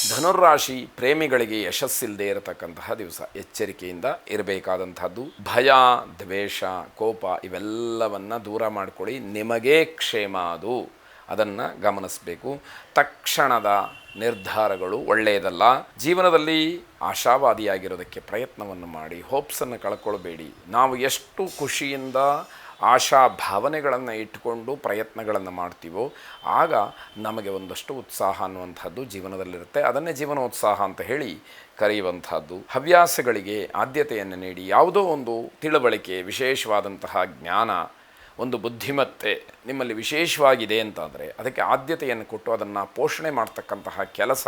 ಧನುರ್ರಾಶಿ ಪ್ರೇಮಿಗಳಿಗೆ ಯಶಸ್ಸಿಲ್ಲದೆ ಇರತಕ್ಕಂತಹ ದಿವಸ. ಎಚ್ಚರಿಕೆಯಿಂದ ಇರಬೇಕಾದಂತಹದ್ದು. ಭಯ, ದ್ವೇಷ, ಕೋಪ ಇವೆಲ್ಲವನ್ನು ದೂರ ಮಾಡಿಕೊಳ್ಳಿ. ನಿಮಗೇ ಕ್ಷೇಮ ಅದು, ಅದನ್ನು ಗಮನಿಸಬೇಕು. ತಕ್ಷಣದ ನಿರ್ಧಾರಗಳು ಒಳ್ಳೆಯದಲ್ಲ. ಜೀವನದಲ್ಲಿ ಆಶಾವಾದಿಯಾಗಿರೋದಕ್ಕೆ ಪ್ರಯತ್ನವನ್ನು ಮಾಡಿ. ಹೋಪ್ಸನ್ನು ಕಳ್ಕೊಳ್ಬೇಡಿ. ನಾವು ಎಷ್ಟು ಖುಷಿಯಿಂದ ಆಶಾ ಭಾವನೆಗಳನ್ನು ಇಟ್ಟುಕೊಂಡು ಪ್ರಯತ್ನಗಳನ್ನು ಮಾಡ್ತೀವೋ ಆಗ ನಮಗೆ ಒಂದಷ್ಟು ಉತ್ಸಾಹ ಅನ್ನುವಂಥದ್ದು ಜೀವನದಲ್ಲಿರುತ್ತೆ. ಅದನ್ನೇ ಜೀವನೋತ್ಸಾಹ ಅಂತ ಹೇಳಿ ಕರೆಯುವಂಥದ್ದು. ಹವ್ಯಾಸಗಳಿಗೆ ಆದ್ಯತೆಯನ್ನು ನೀಡಿ. ಯಾವುದೋ ಒಂದು ತಿಳುವಳಿಕೆ, ವಿಶೇಷವಾದಂತಹ ಜ್ಞಾನ, ಒಂದು ಬುದ್ಧಿಮತ್ತೆ ನಿಮ್ಮಲ್ಲಿ ವಿಶೇಷವಾಗಿದೆ ಅಂತಾದರೆ ಅದಕ್ಕೆ ಆದ್ಯತೆಯನ್ನು ಕೊಟ್ಟು ಅದನ್ನು ಪೋಷಣೆ ಮಾಡ್ತಕ್ಕಂತಹ ಕೆಲಸ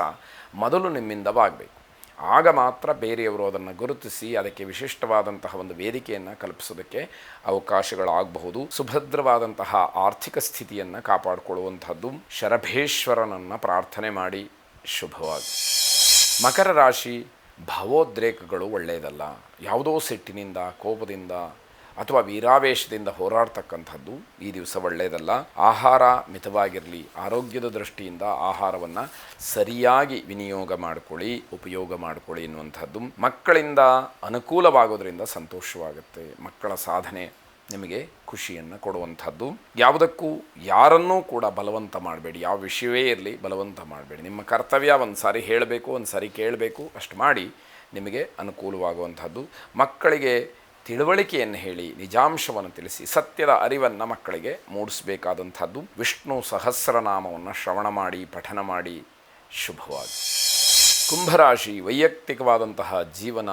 ಮೊದಲು ನಿಮ್ಮಿಂದವಾಗಬೇಕು. ಆಗ ಮಾತ್ರ ಬೇರೆಯವರು ಅದನ್ನು ಗುರುತಿಸಿ ಅದಕ್ಕೆ ವಿಶಿಷ್ಟವಾದಂತಹ ಒಂದು ವೇದಿಕೆಯನ್ನು ಕಲ್ಪಿಸೋದಕ್ಕೆ ಅವಕಾಶಗಳಾಗಬಹುದು. ಸುಭದ್ರವಾದಂತಹ ಆರ್ಥಿಕ ಸ್ಥಿತಿಯನ್ನು ಕಾಪಾಡಿಕೊಳ್ಳುವಂಥದ್ದು. ಶರಭೇಶ್ವರನನ್ನು ಪ್ರಾರ್ಥನೆ ಮಾಡಿ. ಶುಭವಾಗಿ. ಮಕರ ರಾಶಿ ಭಾವೋದ್ರೇಕಗಳು ಒಳ್ಳೆಯದಲ್ಲ. ಯಾವುದೋ ಸಿಟ್ಟಿನಿಂದ, ಕೋಪದಿಂದ ಅಥವಾ ವೀರಾವೇಶದಿಂದ ಹೋರಾಡ್ತಕ್ಕಂಥದ್ದು ಈ ದಿವಸ ಒಳ್ಳೆಯದಲ್ಲ. ಆಹಾರ ಮಿತವಾಗಿರಲಿ. ಆರೋಗ್ಯದ ದೃಷ್ಟಿಯಿಂದ ಆಹಾರವನ್ನು ಸರಿಯಾಗಿ ವಿನಿಯೋಗ ಮಾಡಿಕೊಳ್ಳಿ, ಉಪಯೋಗ ಮಾಡಿಕೊಳ್ಳಿ ಎನ್ನುವಂಥದ್ದು. ಮಕ್ಕಳಿಂದ ಅನುಕೂಲವಾಗೋದ್ರಿಂದ ಸಂತೋಷವಾಗುತ್ತೆ. ಮಕ್ಕಳ ಸಾಧನೆ ನಿಮಗೆ ಖುಷಿಯನ್ನು ಕೊಡುವಂಥದ್ದು. ಯಾವುದಕ್ಕೂ ಯಾರನ್ನೂ ಕೂಡ ಬಲವಂತ ಮಾಡಬೇಡಿ. ಯಾವ ವಿಷಯವೇ ಇರಲಿ ಬಲವಂತ ಮಾಡಬೇಡಿ. ನಿಮ್ಮ ಕರ್ತವ್ಯ ಒಂದು ಸಾರಿ ಹೇಳಬೇಕು, ಒಂದು ಸಾರಿ ಕೇಳಬೇಕು, ಅಷ್ಟು ಮಾಡಿ ನಿಮಗೆ ಅನುಕೂಲವಾಗುವಂಥದ್ದು. ಮಕ್ಕಳಿಗೆ ತಿಳುವಳಿಕೆಯನ್ನು ಹೇಳಿ, ನಿಜಾಂಶವನ್ನು ತಿಳಿಸಿ, ಸತ್ಯದ ಅರಿವನ್ನು ಮಕ್ಕಳಿಗೆ ಮೂಡಿಸಬೇಕಾದಂಥದ್ದು. ವಿಷ್ಣು ಸಹಸ್ರನಾಮವನ್ನು ಶ್ರವಣ ಮಾಡಿ, ಪಠನ ಮಾಡಿ. ಶುಭವಾಗಿ. ಕುಂಭರಾಶಿ ವೈಯಕ್ತಿಕವಾದಂತಹ ಜೀವನ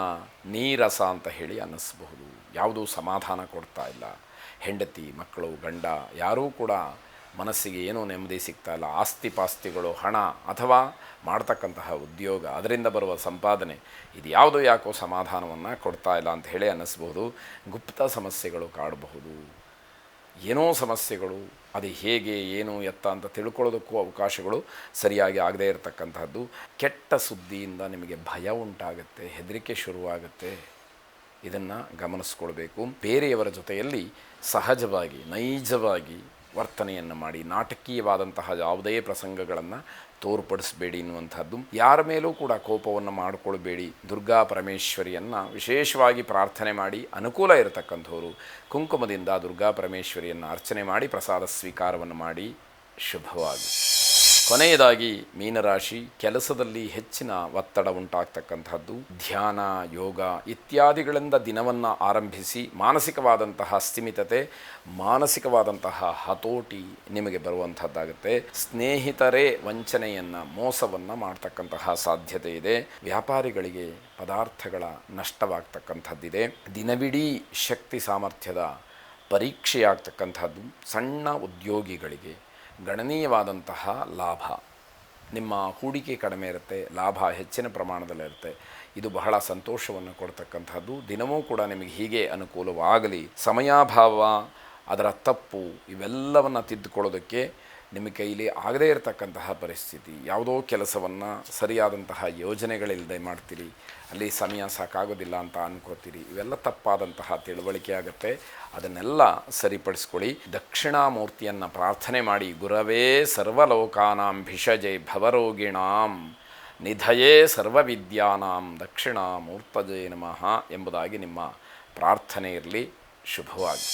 ನೀರಸ ಅಂತ ಹೇಳಿ ಅನ್ನಿಸಬಹುದು. ಯಾವುದೂ ಸಮಾಧಾನ ಕೊಡ್ತಾ ಇಲ್ಲ. ಹೆಂಡತಿ, ಮಕ್ಕಳು, ಗಂಡ ಯಾರೂ ಕೂಡ ಮನಸ್ಸಿಗೆ ಏನೂ ನೆಮ್ಮದಿ ಸಿಗ್ತಾ ಇಲ್ಲ. ಆಸ್ತಿ ಪಾಸ್ತಿಗಳು, ಹಣ ಅಥವಾ ಮಾಡ್ತಕ್ಕಂತಹ ಉದ್ಯೋಗ, ಅದರಿಂದ ಬರುವ ಸಂಪಾದನೆ ಇದು ಯಾವುದೋ ಯಾಕೋ ಸಮಾಧಾನವನ್ನು ಕೊಡ್ತಾ ಇಲ್ಲ ಅಂತ ಹೇಳಿ ಅನ್ನಿಸ್ಬೋದು. ಗುಪ್ತ ಸಮಸ್ಯೆಗಳು ಕಾಡಬಹುದು. ಏನೋ ಸಮಸ್ಯೆಗಳು, ಅದು ಹೇಗೆ, ಏನು, ಎತ್ತ ಅಂತ ತಿಳ್ಕೊಳ್ಳೋದಕ್ಕೂ ಅವಕಾಶಗಳು ಸರಿಯಾಗಿ ಆಗದೇ ಇರತಕ್ಕಂಥದ್ದು. ಕೆಟ್ಟ ಸುದ್ದಿಯಿಂದ ನಿಮಗೆ ಭಯ ಉಂಟಾಗುತ್ತೆ, ಹೆದರಿಕೆ ಶುರುವಾಗುತ್ತೆ. ಇದನ್ನು ಗಮನಿಸ್ಕೊಳ್ಬೇಕು. ಬೇರೆಯವರ ಜೊತೆಯಲ್ಲಿ ಸಹಜವಾಗಿ, ನೈಜವಾಗಿ ವರ್ತನೆಯನ್ನು ಮಾಡಿ. ನಾಟಕೀಯವಾದಂತಹ ಯಾವುದೇ ಪ್ರಸಂಗಗಳನ್ನು ತೋರ್ಪಡಿಸಬೇಡಿ ಎನ್ನುವಂಥದ್ದು. ಯಾರ ಮೇಲೂ ಕೂಡ ಕೋಪವನ್ನು ಮಾಡಿಕೊಳ್ಬೇಡಿ. ದುರ್ಗಾ ಪರಮೇಶ್ವರಿಯನ್ನು ವಿಶೇಷವಾಗಿ ಪ್ರಾರ್ಥನೆ ಮಾಡಿ. ಅನುಕೂಲ ಇರತಕ್ಕಂಥವರು ಕುಂಕುಮದಿಂದ ದುರ್ಗಾ ಪರಮೇಶ್ವರಿಯನ್ನು ಅರ್ಚನೆ ಮಾಡಿ ಪ್ರಸಾದ ಸ್ವೀಕಾರವನ್ನು ಮಾಡಿ. ಶುಭವಾಗಿ. ಕೊನೆಯದಾಗಿ ಮೀನರಾಶಿ ಕೆಲಸದಲ್ಲಿ ಹೆಚ್ಚಿನ ಒತ್ತಡ ಉಂಟಾಗ್ತಕ್ಕಂಥದ್ದು. ಧ್ಯಾನ, ಯೋಗ ಇತ್ಯಾದಿಗಳಿಂದ ದಿನವನ್ನು ಆರಂಭಿಸಿ ಮಾನಸಿಕವಾದಂತಹ ಸ್ಥಿಮಿತತೆ, ಮಾನಸಿಕವಾದಂತಹ ಹತೋಟಿ ನಿಮಗೆ ಬರುವಂಥದ್ದಾಗುತ್ತೆ. ಸ್ನೇಹಿತರೇ ವಂಚನೆಯನ್ನು, ಮೋಸವನ್ನು ಮಾಡ್ತಕ್ಕಂತಹ ಸಾಧ್ಯತೆ ಇದೆ. ವ್ಯಾಪಾರಿಗಳಿಗೆ ಪದಾರ್ಥಗಳ ನಷ್ಟವಾಗ್ತಕ್ಕಂಥದ್ದಿದೆ. ದಿನವಿಡೀ ಶಕ್ತಿ ಸಾಮರ್ಥ್ಯದ ಪರೀಕ್ಷೆಯಾಗ್ತಕ್ಕಂಥದ್ದು. ಸಣ್ಣ ಉದ್ಯೋಗಿಗಳಿಗೆ ಗಣನೀಯವಾದಂತಹ ಲಾಭ. ನಿಮ್ಮ ಹೂಡಿಕೆ ಕಡಿಮೆ ಇರುತ್ತೆ, ಲಾಭ ಹೆಚ್ಚಿನ ಪ್ರಮಾಣದಲ್ಲಿರುತ್ತೆ. ಇದು ಬಹಳ ಸಂತೋಷವನ್ನು ಕೊಡ್ತಕ್ಕಂಥದ್ದು. ದಿನವೂ ಕೂಡ ನಿಮಗೆ ಹೀಗೆ ಅನುಕೂಲವಾಗಲಿ. ಸಮಯಾಭಾವ, ಅದರ ತಪ್ಪು ಇವೆಲ್ಲವನ್ನು ತಿದ್ದುಕೊಳ್ಳೋದಕ್ಕೆ ನಿಮ್ಮ ಕೈಲಿ ಆಗದೇ ಇರತಕ್ಕಂತಹ ಪರಿಸ್ಥಿತಿ. ಯಾವುದೋ ಕೆಲಸವನ್ನು ಸರಿಯಾದಂತಹ ಯೋಜನೆಗಳಿಲ್ಲದೆ ಮಾಡ್ತೀರಿ, ಅಲ್ಲಿ ಸಮಯ ಸಾಕಾಗೋದಿಲ್ಲ ಅಂತ ಅನ್ಕೋತೀರಿ. ಇವೆಲ್ಲ ತಪ್ಪಾದಂತಹ ತಿಳುವಳಿಕೆ ಆಗುತ್ತೆ. ಅದನ್ನೆಲ್ಲ ಸರಿಪಡಿಸ್ಕೊಳ್ಳಿ. ದಕ್ಷಿಣಾಮೂರ್ತಿಯನ್ನು ಪ್ರಾರ್ಥನೆ ಮಾಡಿ. ಗುರವೇ ಸರ್ವಲೋಕಾನಾಂ ಭಿಷಜೆ ಭವರೋಗಿಣಾಂ ನಿಧಯೇ ಸರ್ವವಿದ್ಯಾನಾಂ ದಕ್ಷಿಣಾಮೂರ್ತಜೇ ನಮಃ ಎಂಬುದಾಗಿ ನಿಮ್ಮ ಪ್ರಾರ್ಥನೆ ಇರಲಿ. ಶುಭವಾಗಿ.